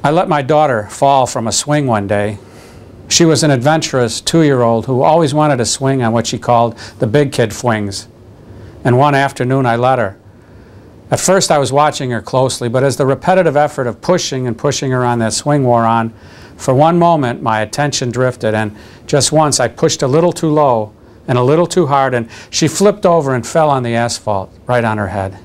I let my daughter fall from a swing one day. She was an adventurous 2-year-old who always wanted to swing on what she called the big kid swings. And one afternoon I let her. At first I was watching her closely, but as the repetitive effort of pushing and pushing her on that swing wore on, for one moment my attention drifted, and just once I pushed a little too low and a little too hard, and she flipped over and fell on the asphalt right on her head.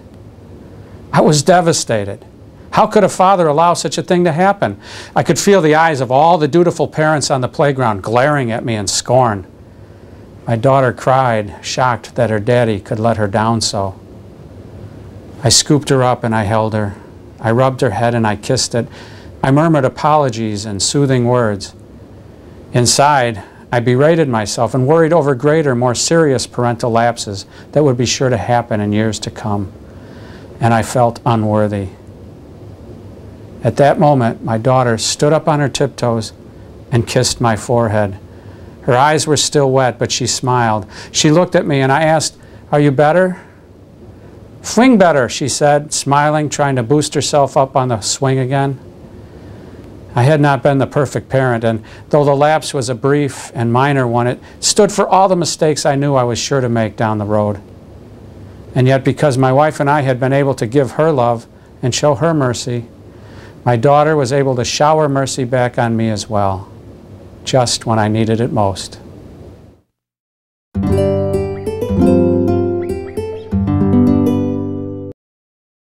I was devastated. How could a father allow such a thing to happen? I could feel the eyes of all the dutiful parents on the playground glaring at me in scorn. My daughter cried, shocked that her daddy could let her down so. I scooped her up and I held her. I rubbed her head and I kissed it. I murmured apologies and soothing words. Inside, I berated myself and worried over greater, more serious parental lapses that would be sure to happen in years to come. And I felt unworthy. At that moment, my daughter stood up on her tiptoes and kissed my forehead. Her eyes were still wet, but she smiled. She looked at me and I asked, "Are you better?" "Swing better," she said, smiling, trying to boost herself up on the swing again. I had not been the perfect parent, and though the lapse was a brief and minor one, it stood for all the mistakes I knew I was sure to make down the road. And yet, because my wife and I had been able to give her love and show her mercy, my daughter was able to shower mercy back on me as well, just when I needed it most.